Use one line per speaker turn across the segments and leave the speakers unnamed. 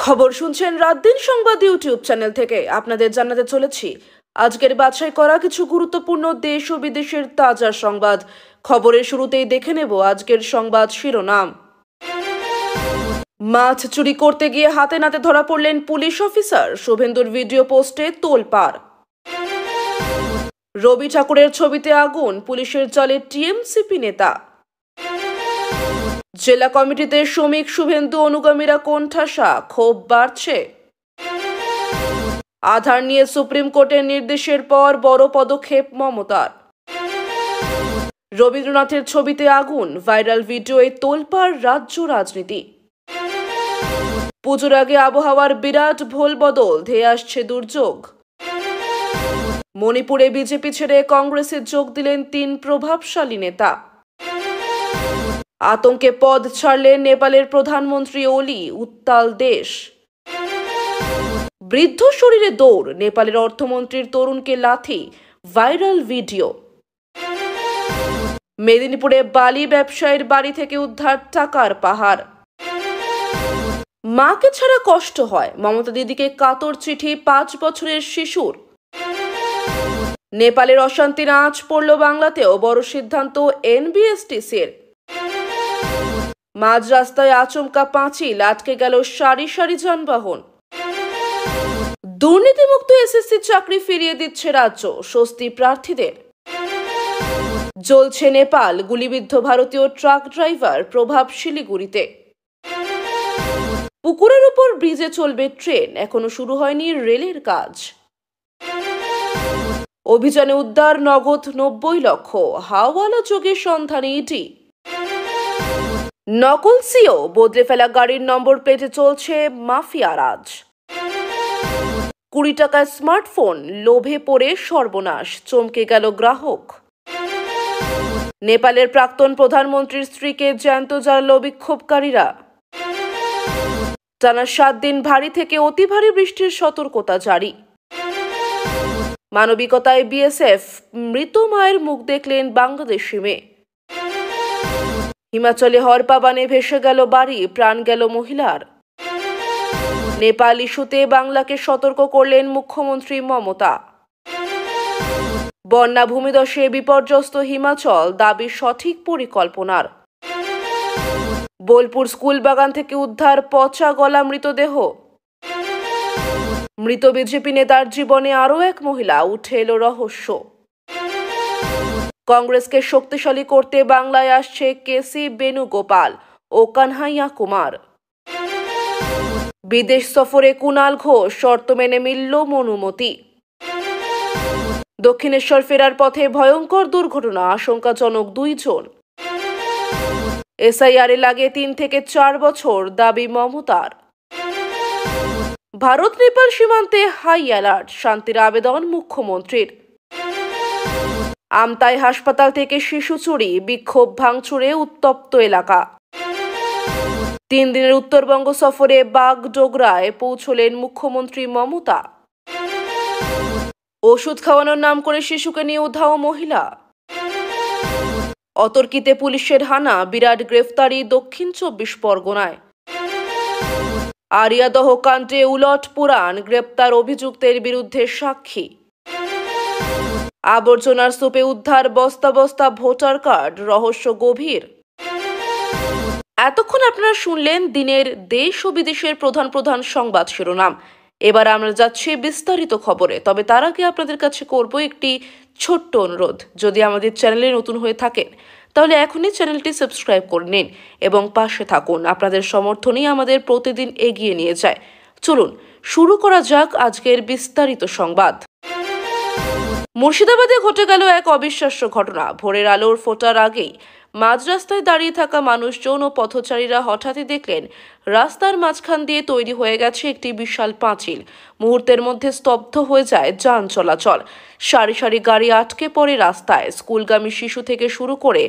খবর শুনছেন রাত দিন সংবাদ ইউটিউব চ্যানেল থেকে। আপনাদের জানাতে চলেছি আজকের বাছাই করা কিছু গুরুত্বপূর্ণ দেশ ও বিদেশের তাজা সংবাদ। খবরের শুরুতেই দেখে নেব আজকের সংবাদ শিরোনাম। মাছ চুরি করতে গিয়ে হাতে নাতে ধরা পড়লেন পুলিশ অফিসার, শুভেন্দুর ভিডিও পোস্টে তোলপাড়। রবি ঠাকুরের ছবিতে আগুন, পুলিশের জালে টিএমসিপি নেতা। জেলা কমিটিতে শ্রমিক শুভেন্দু অনুগামীরা কোণঠাসা, ক্ষোভ বাড়ছে। আধার নিয়ে সুপ্রিম কোর্টের নির্দেশের পর বড় পদক্ষেপ মমতার। রবীন্দ্রনাথের ছবিতে আগুন, ভাইরাল ভিডিওয়ে তোলপাড় রাজ্য রাজনীতি। পুজোর আগে আবহাওয়ার বিরাট ভোলবদল, ধেয়ে আসছে দুর্যোগ। মণিপুরে বিজেপি ছেড়ে কংগ্রেসে যোগ দিলেন 3 প্রভাবশালী নেতা। আতঙ্কে পদ ছাড়লেন নেপালের প্রধানমন্ত্রী ওলি, উত্তাল দেশ। বৃদ্ধ শরীরে দৌড়, নেপালের অর্থমন্ত্রীর তরুণকে লাথি, ভাইরাল ভিডিও। মেদিনীপুরে বালি ব্যবসায়ীর বাড়ি থেকে উদ্ধার টাকার পাহাড়। মাকে ছাড়া কষ্ট হয়, মমতা দিদিকে কাতর চিঠি 5 বছরের শিশুর। নেপালের অশান্তির আঁচ পড়ল বাংলাতেও, বড় সিদ্ধান্ত এনবিএসটিসির। মাঝ রাস্তায় আচমকা পাঁচিল, আটকে গেল সারি সারি যানবাহন। দুর্নীতিমুক্ত এসএসসি চাকরি ফিরিয়ে দিচ্ছে রাজ্য, স্বস্তি প্রার্থীদের। জ্বলছে নেপাল, গুলিবিদ্ধ ভারতীয় ট্রাক ড্রাইভার প্রভাব শিলিগুড়িতে। পুকুরের উপর ব্রিজে চলবে ট্রেন, এখনো শুরু হয়নি রেলের কাজ। অভিযানে উদ্ধার নগদ 90 লক্ষ, হাওয়ালা যোগের সন্ধানে ইডি। নকল সিও, বদলে ফেলা গাড়ির নম্বর প্লেটে চলছে মাফিয়া রাজ। 20 টাকায় স্মার্টফোন, লোভে পড়ে সর্বনাশ, চমকে গেল গ্রাহক। নেপালের প্রাক্তন প্রধানমন্ত্রীর স্ত্রীকে জ্যান্ত জ্বালাল বিক্ষোভকারীরা। টানা 7 দিন ভারী থেকে অতি ভারী বৃষ্টির সতর্কতা জারি। মানবিকতায় বিএসএফ, মৃত মায়ের মুখ দেখলেন বাংলাদেশি মেয়ে। হিমাচলে হরপাবানে ভেসে গেল বাড়ি, প্রাণ গেল মহিলার। নেপাল ইস্যুতে বাংলাকে সতর্ক করলেন মুখ্যমন্ত্রী মমতা। বন্যা ভূমিধসে বিপর্যস্ত হিমাচল, দাবি সঠিক পরিকল্পনার। বোলপুর স্কুল বাগান থেকে উদ্ধার পচা গলা মৃতদেহ। মৃত বিজেপি নেতার জীবনে আরও এক মহিলা, উঠে এলো রহস্য। কংগ্রেসকে শক্তিশালী করতে বাংলায় আসছে কেসি বেণুগোপাল ও কানহাইয়া কুমার। বিদেশ সফরে কুণাল ঘোষ, শর্ত মেনে মিলল অনুমতি। দক্ষিণেশ্বর ফেরার পথে ভয়ঙ্কর দুর্ঘটনা, আশঙ্কাজনক 2 জন। এসআইআরে লাগে 3 থেকে 4 বছর, দাবি মমতার। ভারত নেপাল সীমান্তে হাই অ্যালার্ট, শান্তির আবেদন মুখ্যমন্ত্রীর। আমতাই হাসপাতাল থেকে শিশু চুরি, বিক্ষোভ ভাঙচুরে উত্তপ্ত এলাকা। 3 দিনের উত্তরবঙ্গ সফরে বাগডোগরায় পৌঁছলেন মুখ্যমন্ত্রী মমতা। ওষুধ খাওয়ানোর নাম করে শিশুকে নিয়ে উধাও মহিলা। অতর্কিতে পুলিশের হানা, বিরাট গ্রেফতারি দক্ষিণ 24 পরগনায়। আরিয়াদহ কাণ্ডে উলট পুরাণ, গ্রেপ্তার অভিযুক্তের বিরুদ্ধে সাক্ষী। আবর্জনার স্তূপে উদ্ধার বস্তা বস্তা ভোটার কার্ড, রহস্য গভীর। এতক্ষণ আপনারা শুনলেন দিনের দেশ ও বিদেশের প্রধান সংবাদ শিরোনাম। এবার আমরা যাচ্ছি বিস্তারিত খবরে, তবে তার আগে আপনাদের কাছে করব একটি ছোট্ট অনুরোধ। যদি আমাদের চ্যানেলে নতুন হয়ে থাকেন তাহলে এখনই চ্যানেলটি সাবস্ক্রাইব করে নিন এবং পাশে থাকুন। আপনাদের সমর্থনই আমাদের প্রতিদিন এগিয়ে নিয়ে যায়। চলুন শুরু করা যাক আজকের বিস্তারিত সংবাদ। মুর্শিদাবাদে ঘটে গেল এক অবিশ্বাস্য ঘটনা। ভোরের আলোর ফোটার আগেই মাঝ রাস্তায় দাঁড়িয়ে থাকা মানুষজন ও পথচারীরা হঠাৎই দেখলেন রাস্তার মাঝখান দিয়ে তৈরি হয়ে গেছে একটি বিশাল পাঁচিল। মুহূর্তের মধ্যে স্তব্ধ হয়ে যায় যান চলাচল। সারি সারি গাড়ি আটকে পড়ে রাস্তায়। স্কুলগামী শিশু থেকে শুরু করে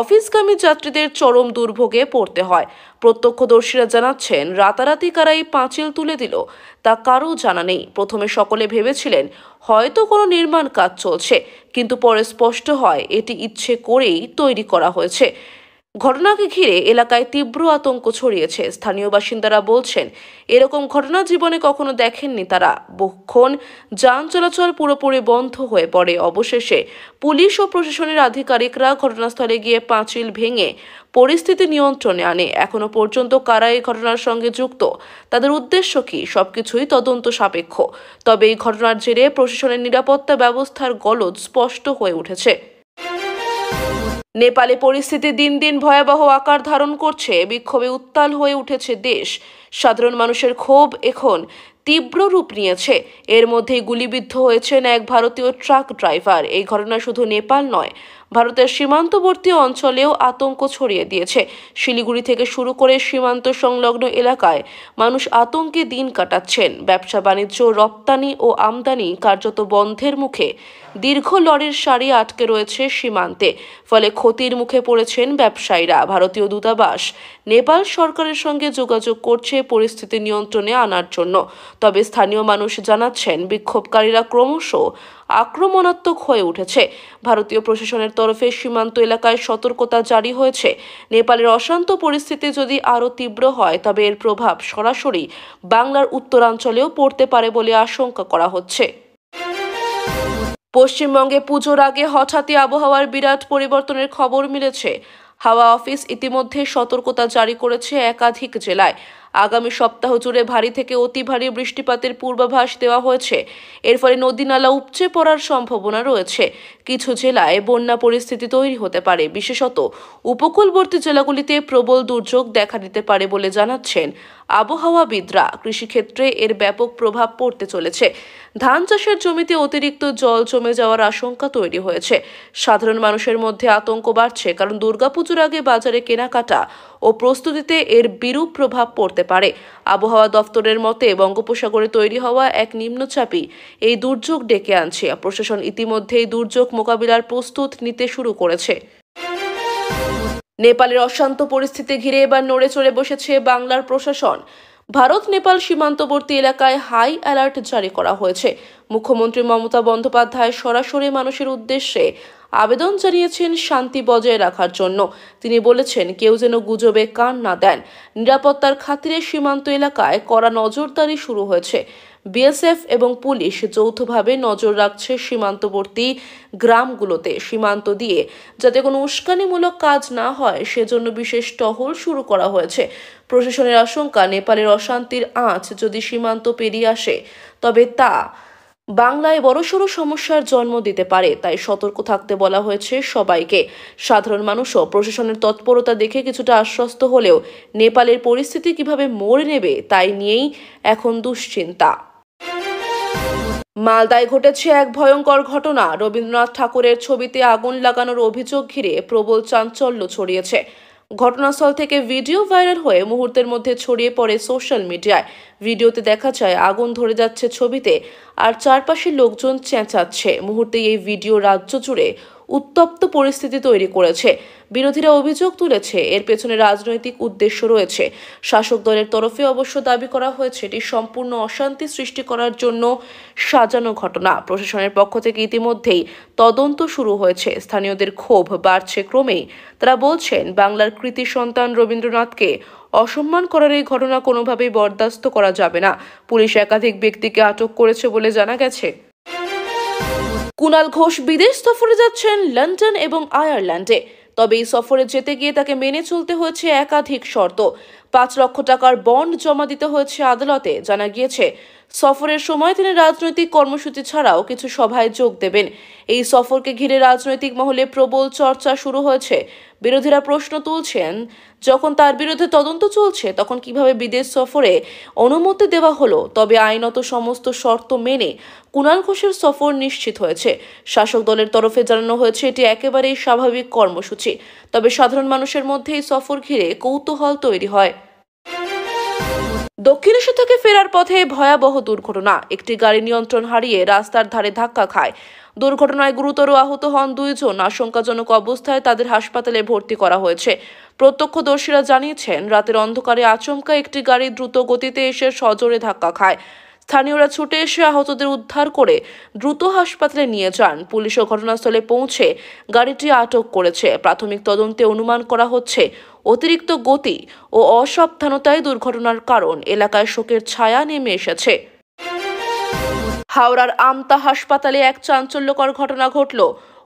অফিসগামী যাত্রীদের চরম দুর্ভোগে পড়তে হয়। প্রত্যক্ষদর্শীরা জানাচ্ছেন, রাতারাতি কারা এই পাঁচিল তুলে দিল তা কারও জানা নেই। প্রথমে সকলে ভেবেছিলেন হয়তো কোনো নির্মাণ কাজ চলছে, কিন্তু পরে স্পষ্ট হয় এটি ইচ্ছে করেই তৈরি করা হয়েছে। ঘটনাকে ঘিরে এলাকায় তীব্র আতঙ্ক ছড়িয়েছে। স্থানীয় বাসিন্দারা বলছেন, এরকম ঘটনা জীবনে কখনো দেখেননি তারা। বহুক্ষণ যান চলাচল পুরোপুরি বন্ধ হয়ে পড়ে। অবশেষে পুলিশ ও প্রশাসনের আধিকারিকরা ঘটনাস্থলে গিয়ে পাঁচিল ভেঙে পরিস্থিতি নিয়ন্ত্রণে আনে। এখনো পর্যন্ত কারা এই ঘটনার সঙ্গে যুক্ত, তাদের উদ্দেশ্য কি, সবকিছুই তদন্ত সাপেক্ষ। তবে এই ঘটনার জেরে প্রশাসনের নিরাপত্তা ব্যবস্থার গলদ স্পষ্ট হয়ে উঠেছে। নেপালে পরিস্থিতি দিন দিন ভয়াবহ আকার ধারণ করছে। বিক্ষোভে উত্তাল হয়ে উঠেছে দেশ। সাধারণ মানুষের ক্ষোভ এখন তীব্র রূপ নিয়েছে। এর মধ্যেই গুলিবিদ্ধ হয়েছেন এক ভারতীয় ট্রাক ড্রাইভার। এই ঘটনা শুধু নেপাল নয়, ভারতের সীমান্তবর্তী অঞ্চলেও আতঙ্ক ছড়িয়ে দিয়েছে। শিলিগুড়ি থেকে শুরু করে সীমান্ত সংলগ্ন এলাকায় মানুষ আতঙ্কে দিন কাটাচ্ছেন। ব্যবসা বাণিজ্য, রপ্তানি ও আমদানি কার্যত বন্ধের মুখে। দীর্ঘ লরির সারি আটকে রয়েছে সীমান্তে, ফলে ক্ষতির মুখে পড়েছেন ব্যবসায়ীরা। ভারতীয় দূতাবাস নেপাল সরকারের সঙ্গে যোগাযোগ করছে পরিস্থিতি নিয়ন্ত্রণে আনার জন্য। তবে স্থানীয় মানুষ জানাচ্ছেন, বিক্ষোভকারীরা ক্রমশ আক্রমণাত্মক হয়ে উঠেছে। ভারতীয় প্রশাসনের তরফে সীমান্ত এলাকায় সতর্কতা জারি হয়েছে। নেপালের অশান্ত পরিস্থিতি যদি আরও তীব্র হয়, তবে এর প্রভাব সরাসরি বাংলার উত্তরাঞ্চলেও পড়তে পারে বলে আশঙ্কা করা হচ্ছে। পশ্চিমবঙ্গে পুজোর আগে হঠাৎই আবহাওয়ার বিরাট পরিবর্তনের খবর মিলেছে। হাওয়া অফিস ইতিমধ্যে সতর্কতা জারি করেছে একাধিক জেলায়। আগামী সপ্তাহ জুড়ে ভারী থেকে অতি ভারী বৃষ্টিপাতের পূর্বাভাস দেওয়া হয়েছে। এর ফলে নদী নালা উপচে পড়ার সম্ভাবনা রয়েছে। কিছু জেলায় বন্যা পরিস্থিতি তৈরি হতে পারে। বিশেষত উপকূলবর্তী জেলাগুলিতে প্রবল দুর্যোগ দেখা দিতে পারে বলে জানাচ্ছেন আবহাওয়াবিদরা। কৃষিক্ষেত্রে এর ব্যাপক প্রভাব পড়তে চলেছে। ধান চাষের জমিতে অতিরিক্ত জল জমে যাওয়ার আশঙ্কা তৈরি হয়েছে। সাধারণ মানুষের মধ্যে আতঙ্ক বাড়ছে, কারণ দুর্গাপুজোর আগে বাজারে কেনাকাটা ও প্রস্তুতিতে এর বিরূপ প্রভাব পড়তে পারে। আবহাওয়া দফতরের মতে, বঙ্গোপসাগরে তৈরি হওয়া এক নিম্নচাপই এই দুর্যোগ ডেকে আনছে। প্রশাসন ইতিমধ্যেই দুর্যোগ মোকাবিলার প্রস্তুত নিতে শুরু করেছে। নেপালের অশান্ত পরিস্থিতি ঘিরে এবার নড়ে চড়ে বসেছে বাংলার প্রশাসন। ভারত নেপাল সীমান্তবর্তী এলাকায় হাই অ্যালার্ট জারি করা হয়েছে। মুখ্যমন্ত্রী মমতা বন্দ্যোপাধ্যায় সরাসরি মানুষের উদ্দেশ্যে আবেদন জানিয়েছেন শান্তি বজায় রাখার জন্য। তিনি বলেছেন, কেউ যেন গুজবে কান না দেন। নিরাপত্তার খাতিরে সীমান্ত এলাকায় কড়া নজরদারি শুরু হয়েছে। বিএসএফ এবং পুলিশ যৌথভাবে নজর রাখছে সীমান্তবর্তী গ্রামগুলোতে। সীমান্ত দিয়ে যাতে কোনো উস্কানিমূলক কাজ না হয়, সেজন্য বিশেষ টহল শুরু করা হয়েছে। প্রশাসনের আশঙ্কা, নেপালের অশান্তির আঁচ যদি সীমান্ত পেরিয়ে আসে, তবে তা বাংলায় বড়সড় সমস্যার জন্ম দিতে পারে। তাই সতর্ক থাকতে বলা হয়েছে সবাইকে। সাধারণ মানুষও প্রশাসনের তৎপরতা দেখে কিছুটা আশ্বস্ত হলেও নেপালের পরিস্থিতি কিভাবে মোড় নেবে তাই নিয়েই এখন দুশ্চিন্তা। মালদায় ঘটেছে এক ভয়ঙ্কর ঘটনা। রবীন্দ্রনাথ ঠাকুরের ছবিতে আগুন লাগানোর অভিযোগ ঘিরে প্রবল চাঞ্চল্য ছড়িয়েছে। ঘটনাস্থল থেকে ভিডিও ভাইরাল হয়ে মুহূর্তের মধ্যে ছড়িয়ে পড়ে সোশ্যাল মিডিয়ায়। ভিডিওতে দেখা যায় আগুন ধরে যাচ্ছে ছবিতে, আর চারপাশে লোকজন চেঁচাচ্ছে। মুহূর্তেই এই ভিডিও রাজ্য জুড়ে উত্তপ্ত পরিস্থিতি তৈরি করেছে। বিরোধীরা অভিযোগ তুলেছে, এর পেছনে রাজনৈতিক উদ্দেশ্য রয়েছে। শাসক দলের তরফে অবশ্য দাবি করা হয়েছে এটি সম্পূর্ণ অশান্তি সৃষ্টি করার জন্য সাজানো ঘটনা। প্রশাসনের পক্ষ থেকে ইতিমধ্যেই তদন্ত শুরু হয়েছে। স্থানীয়দের ক্ষোভ বাড়ছে ক্রমেই। তারা বলছেন, বাংলার কৃতি সন্তান রবীন্দ্রনাথকে অসম্মান করার এই ঘটনা কোনোভাবেই বরদাস্ত করা যাবে না। পুলিশ একাধিক ব্যক্তিকে আটক করেছে বলে জানা গেছে। কুণাল ঘোষ বিদেশ সফরে যাচ্ছেন লন্ডন এবং আয়ারল্যান্ডে। তবে এই সফরে যেতে গিয়ে তাকে মেনে চলতে হয়েছে একাধিক শর্ত। 5 লক্ষ টাকার বন্ড জমা দিতে হয়েছে আদালতে। জানা গিয়েছে, সফরের সময় তিনি রাজনৈতিক কর্মসূচি ছাড়াও কিছু সভায় যোগ দেবেন। এই সফরকে ঘিরে রাজনৈতিক মহলে প্রবল চর্চা শুরু হয়েছে। বিরোধীরা প্রশ্ন তুলছেন, যখন তার বিরুদ্ধে তদন্ত চলছে, তখন কিভাবে বিদেশ সফরে অনুমতি দেওয়া হলো? তবে আইনত সমস্ত শর্ত মেনে কুণাল ঘোষের সফর নিশ্চিত হয়েছে। শাসক দলের তরফে জানানো হয়েছে এটি একেবারেই স্বাভাবিক কর্মসূচি। তবে সাধারণ মানুষের মধ্যে এই সফর ঘিরে কৌতূহল তৈরি হয়। দক্ষিণেশ্বর থেকে ফেরার পথে ভয়াবহ দুর্ঘটনা। একটি গাড়ি নিয়ন্ত্রণ হারিয়ে রাস্তার ধারে ধাক্কা খায়। দুর্ঘটনায় গুরুতর আহত হন 2 জন। আশঙ্কাজনক অবস্থায় তাদের হাসপাতালে ভর্তি করা হয়েছে। প্রত্যক্ষদর্শীরা জানিয়েছেন, রাতের অন্ধকারে আচমকা একটি গাড়ি দ্রুত গতিতে এসে সজোরে ধাক্কা খায়। স্থানীয়রা ছুটে এসে আহতদের উদ্ধার করে দ্রুত হাসপাতালে নিয়ে যান। পুলিশও ঘটনাস্থলে পৌঁছে গাড়িটি আটক করেছে। প্রাথমিক তদন্তে অনুমান করা হচ্ছে অতিরিক্ত গতি ও অসাবধানতায় দুর্ঘটনার কারণ। এলাকায় শোকের ছায়া নেমে এসেছে। হাওড়ার আমতা হাসপাতালে এক চাঞ্চল্যকর ঘটনা ঘটল।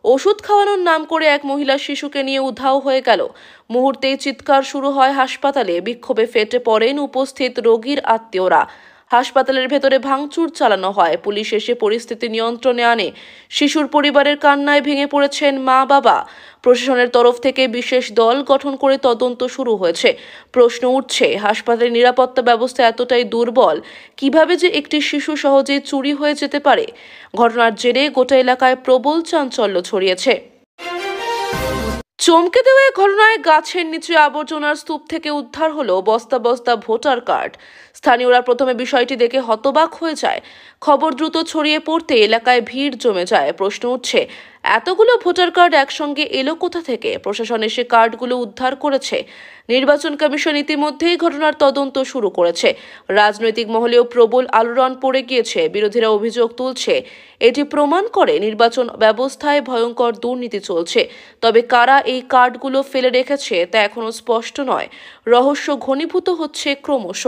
ওষুধ খাওয়ানোর নাম করে এক মহিলা শিশুকে নিয়ে উধাও হয়ে গেল। মুহূর্তেই চিৎকার শুরু হয় হাসপাতালে। বিক্ষোভে ফেটে পড়েন উপস্থিত রোগীর আত্মীয়রা। হাসপাতালের ভেতরে ভাঙচুর চালানো হয়। পুলিশ এসে পরিস্থিতি নিয়ন্ত্রণে আনে। শিশুর পরিবারের কান্নায় ভেঙে পড়েছেন মা বাবা। প্রশাসনের তরফ থেকে বিশেষ দল গঠন করে তদন্ত শুরু হয়েছে। প্রশ্ন উঠছে, হাসপাতালের নিরাপত্তা ব্যবস্থা এতটাই দুর্বল, কিভাবে যে একটি শিশু সহজেই চুরি হয়ে যেতে পারে? ঘটনার জেরে গোটা এলাকায় প্রবল চাঞ্চল্য ছড়িয়েছে। চমকে দেওয়া ঘটনায় গাছের নিচে আবর্জনার স্তূপ থেকে উদ্ধার হলো বস্তা বস্তা ভোটার কার্ড। স্থানীয়রা প্রথমে বিষয়টি দেখে হতবাক হয়ে যায়। খবর দ্রুত ছড়িয়ে পড়তে এলাকায় ভিড় জমে যায়। প্রশ্ন উঠছে, এতগুলো ভোটার কার্ড একসঙ্গে এলো কোথা থেকে? প্রশাসন এসে কার্ডগুলো উদ্ধার করেছে। নির্বাচন কমিশন ইতিমধ্যেই ঘটনার তদন্ত শুরু করেছে। রাজনৈতিক মহলেও প্রবল আলোড়ন পড়ে গিয়েছে। বিরোধীরা অভিযোগ তুলছে, এটি প্রমাণ করে নির্বাচন ব্যবস্থায় ভয়ঙ্কর দুর্নীতি চলছে। তবে কারা এই কার্ডগুলো ফেলে রেখেছে তা এখনো স্পষ্ট নয়। রহস্য ঘনীভূত হচ্ছে ক্রমশ।